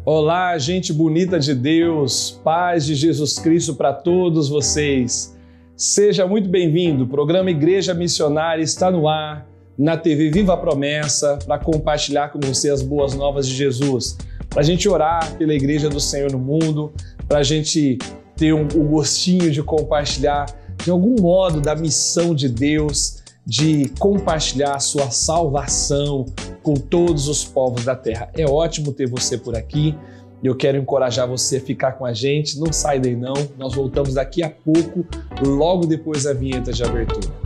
Olá, gente bonita de Deus, paz de Jesus Cristo para todos vocês. Seja muito bem-vindo. O programa Igreja Missionária está no ar, na TV Viva a Promessa, para compartilhar com você as boas novas de Jesus, para a gente orar pela Igreja do Senhor no mundo, para a gente ter o gostinho de compartilhar de algum modo da missão de Deus, de compartilhar a sua salvação com todos os povos da terra. É ótimo ter você por aqui. Eu quero encorajar você a ficar com a gente. Não sai daí não. Nós voltamos daqui a pouco, logo depois da vinheta de abertura.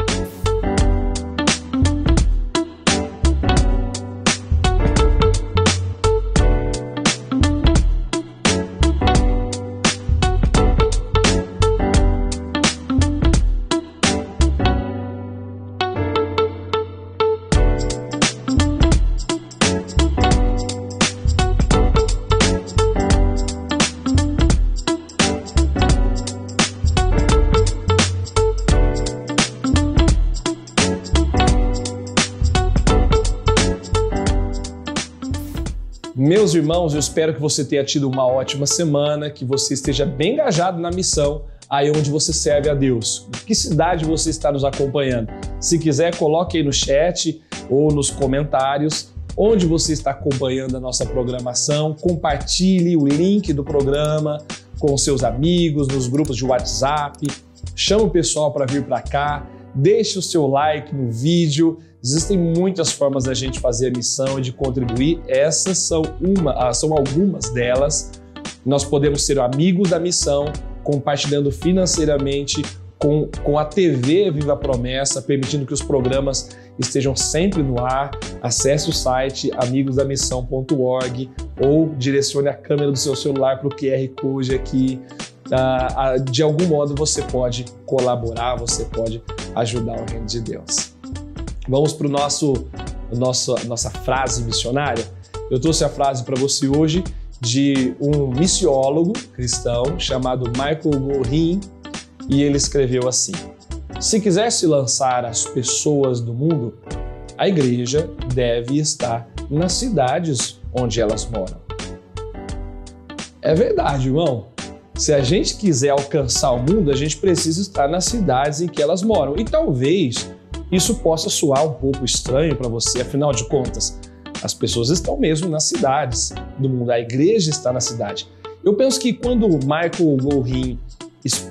Meus irmãos, eu espero que você tenha tido uma ótima semana, que você esteja bem engajado na missão, aí onde você serve a Deus. Que cidade você está nos acompanhando? Se quiser, coloque aí no chat ou nos comentários onde você está acompanhando a nossa programação. Compartilhe o link do programa com seus amigos, nos grupos de WhatsApp. Chama o pessoal para vir para cá. Deixe o seu like no vídeo. Existem muitas formas da gente fazer a missão e de contribuir. Essas são algumas delas. Nós podemos ser amigos da missão, compartilhando financeiramente com a TV Viva a Promessa, permitindo que os programas estejam sempre no ar. Acesse o site amigosdamissão.org ou direcione a câmera do seu celular para o QR Code aqui. De algum modo você pode colaborar, você pode ajudar o reino de Deus. Vamos para nossa frase missionária. Eu trouxe a frase para você hoje de um missiólogo cristão chamado Michael Gorin, e ele escreveu assim: se quiser se lançar às pessoas do mundo, a igreja deve estar nas cidades onde elas moram. É verdade, irmão. Se a gente quiser alcançar o mundo, a gente precisa estar nas cidades em que elas moram. E talvez isso possa soar um pouco estranho para você, afinal de contas, as pessoas estão mesmo nas cidades do mundo, a igreja está na cidade. Eu penso que quando Michael Gorin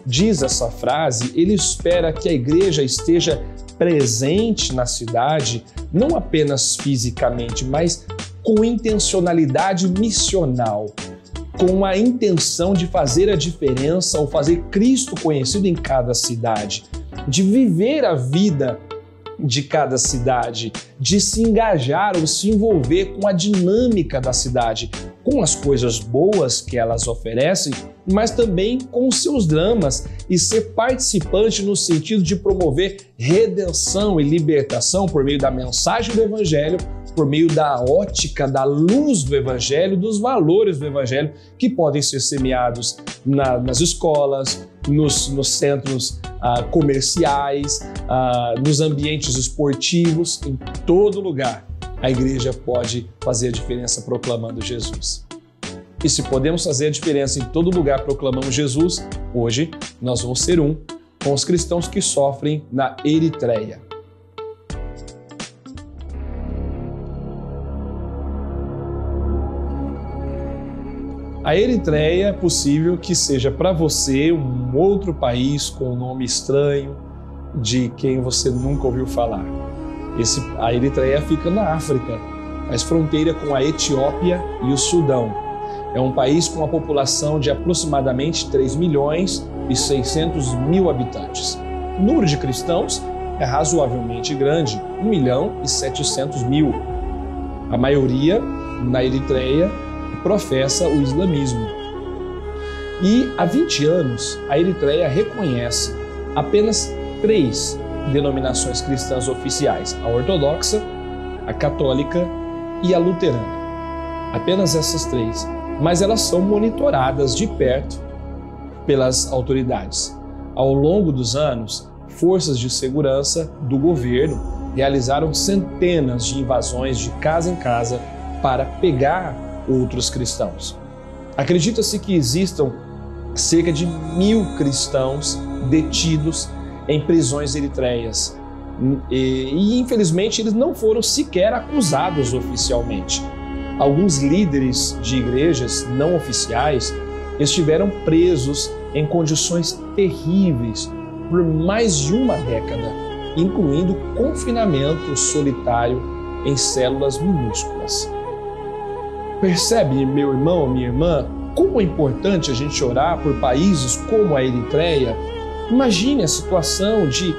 diz essa frase, ele espera que a igreja esteja presente na cidade, não apenas fisicamente, mas com intencionalidade missional, com a intenção de fazer a diferença ou fazer Cristo conhecido em cada cidade, de viver a vida de cada cidade, de se engajar ou se envolver com a dinâmica da cidade, com as coisas boas que elas oferecem, mas também com os seus dramas, e ser participante no sentido de promover redenção e libertação por meio da mensagem do Evangelho, por meio da ótica, da luz do Evangelho, dos valores do Evangelho que podem ser semeados nas escolas, nos centros comerciais, nos ambientes esportivos, em todo lugar. A igreja pode fazer a diferença proclamando Jesus. E se podemos fazer a diferença em todo lugar proclamando Jesus, hoje nós vamos ser com os cristãos que sofrem na Eritreia. A Eritreia é possível que seja para você um outro país com um nome estranho, de quem você nunca ouviu falar. A Eritreia fica na África, faz fronteira com a Etiópia e o Sudão. É um país com uma população de aproximadamente 3.600.000 habitantes. O número de cristãos é razoavelmente grande, 1.700.000. A maioria, na Eritreia, professa o islamismo. E há 20 anos, a Eritreia reconhece apenas 3 denominações cristãs oficiais: a ortodoxa, a católica e a luterana. Apenas essas 3. Mas elas são monitoradas de perto pelas autoridades. Ao longo dos anos, forças de segurança do governo realizaram centenas de invasões de casa em casa para pegar outros cristãos. Acredita-se que existam cerca de 1.000 cristãos detidos em prisões eritreias. E infelizmente eles não foram sequer acusados oficialmente. Alguns líderes de igrejas não oficiais estiveram presos em condições terríveis por mais de uma década, incluindo confinamento solitário em células minúsculas. Percebe, meu irmão, minha irmã, como é importante a gente orar por países como a Eritreia? Imagine a situação de...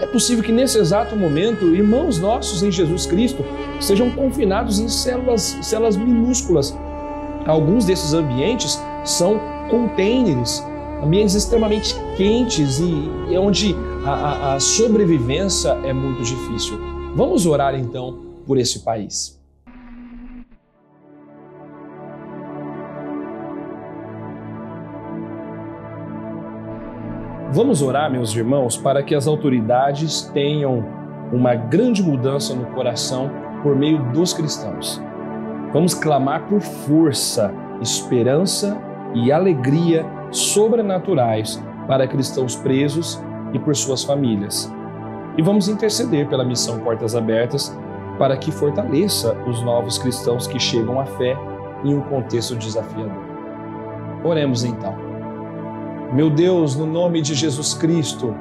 É possível que nesse exato momento, irmãos nossos em Jesus Cristo sejam confinados em células minúsculas. Alguns desses ambientes são containers, ambientes extremamente quentes e onde a sobrevivência é muito difícil. Vamos orar então por esse país. Vamos orar, meus irmãos, para que as autoridades tenham uma grande mudança no coração por meio dos cristãos. Vamos clamar por força, esperança e alegria sobrenaturais para cristãos presos e por suas famílias. E vamos interceder pela missão Portas Abertas para que fortaleça os novos cristãos que chegam à fé em um contexto desafiador. Oremos então. Meu Deus, no nome de Jesus Cristo,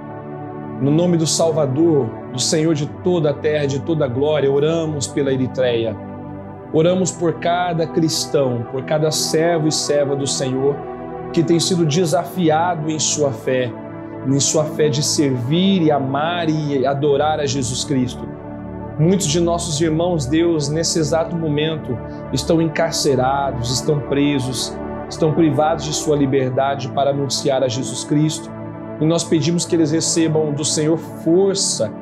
no nome do Salvador, do Senhor de toda a terra, de toda a glória, oramos pela Eritreia. Oramos por cada cristão, por cada servo e serva do Senhor que tem sido desafiado em sua fé de servir e amar e adorar a Jesus Cristo. Muitos de nossos irmãos, Deus, nesse exato momento, estão encarcerados, estão presos, estão privados de sua liberdade para anunciar a Jesus Cristo. E nós pedimos que eles recebam do Senhor força,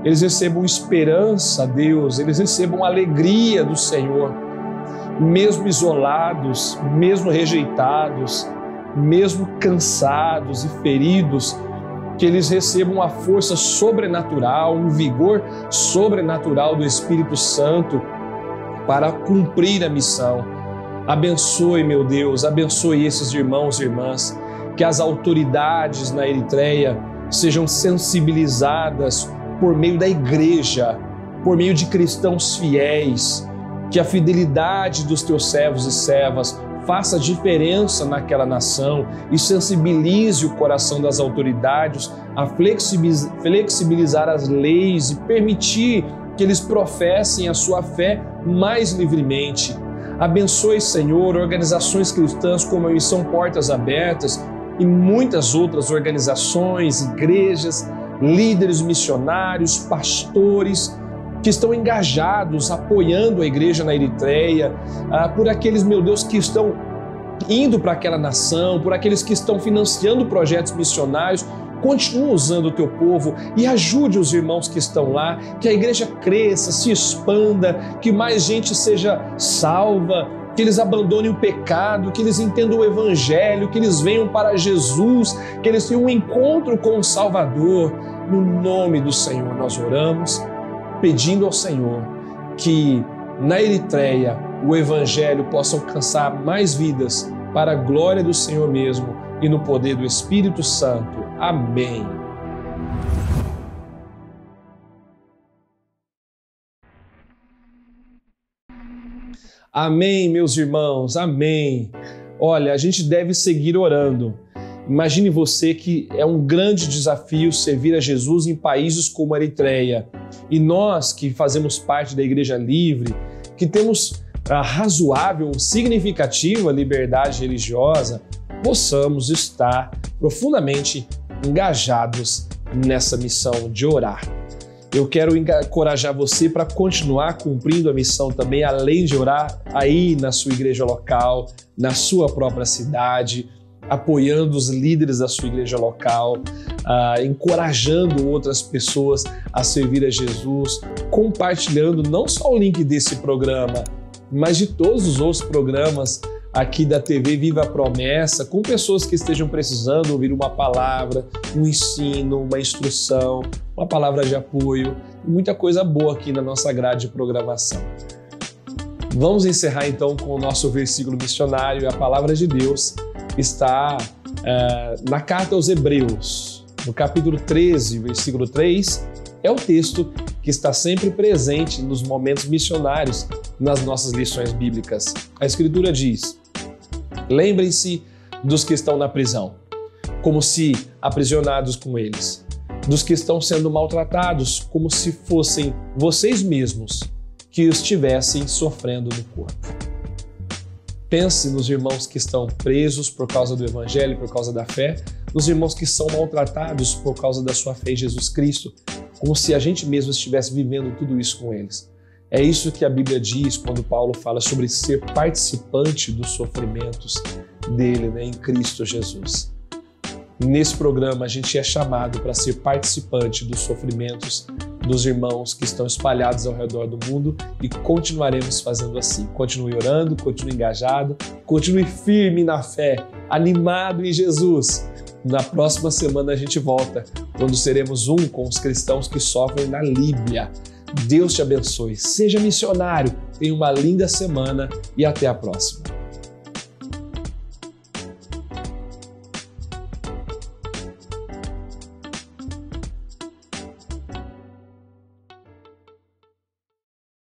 eles recebam esperança, Deus, eles recebam alegria do Senhor, mesmo isolados, mesmo rejeitados, mesmo cansados e feridos, que eles recebam a força sobrenatural, um vigor sobrenatural do Espírito Santo para cumprir a missão. Abençoe, meu Deus, abençoe esses irmãos e irmãs, que as autoridades na Eritreia sejam sensibilizadas por meio da igreja, por meio de cristãos fiéis, que a fidelidade dos teus servos e servas faça diferença naquela nação e sensibilize o coração das autoridades a flexibilizar as leis e permitir que eles professem a sua fé mais livremente. Abençoe, Senhor, organizações cristãs como a Missão Portas Abertas e muitas outras organizações, igrejas, líderes missionários, pastores, que estão engajados, apoiando a igreja na Eritreia, por aqueles, meu Deus, que estão indo para aquela nação, por aqueles que estão financiando projetos missionários. Continua usando o teu povo e ajude os irmãos que estão lá, que a igreja cresça, se expanda, que mais gente seja salva, que eles abandonem o pecado, que eles entendam o evangelho, que eles venham para Jesus, que eles tenham um encontro com o Salvador. No nome do Senhor nós oramos, pedindo ao Senhor que na Eritreia o evangelho possa alcançar mais vidas para a glória do Senhor mesmo e no poder do Espírito Santo. Amém. Amém, meus irmãos, amém. Olha, a gente deve seguir orando. Imagine você que é um grande desafio servir a Jesus em países como a Eritreia. E nós que fazemos parte da Igreja Livre, que temos a razoável, significativa liberdade religiosa, possamos estar profundamente engajados nessa missão de orar. Eu quero encorajar você para continuar cumprindo a missão também, além de orar aí na sua igreja local, na sua própria cidade, apoiando os líderes da sua igreja local, encorajando outras pessoas a servir a Jesus, compartilhando não só o link desse programa, mas de todos os outros programas aqui da TV Viva a Promessa, com pessoas que estejam precisando ouvir uma palavra, um ensino, uma instrução, uma palavra de apoio, muita coisa boa aqui na nossa grade de programação. Vamos encerrar então com o nosso versículo missionário. A palavra de Deus está na carta aos Hebreus, no capítulo 13, versículo 3, é o texto que está sempre presente nos momentos missionários nas nossas lições bíblicas. A Escritura diz: lembrem-se dos que estão na prisão, como se aprisionados com eles, dos que estão sendo maltratados, como se fossem vocês mesmos que estivessem sofrendo no corpo. Pense nos irmãos que estão presos por causa do Evangelho, por causa da fé, nos irmãos que são maltratados por causa da sua fé em Jesus Cristo, como se a gente mesmo estivesse vivendo tudo isso com eles. É isso que a Bíblia diz quando Paulo fala sobre ser participante dos sofrimentos dele, em Cristo Jesus. Nesse programa a gente é chamado para ser participante dos sofrimentos dos irmãos que estão espalhados ao redor do mundo e continuaremos fazendo assim. Continue orando, continue engajado, continue firme na fé, animado em Jesus. Na próxima semana a gente volta, quando seremos um com os cristãos que sofrem na Líbia. Deus te abençoe, seja missionário, tenha uma linda semana e até a próxima.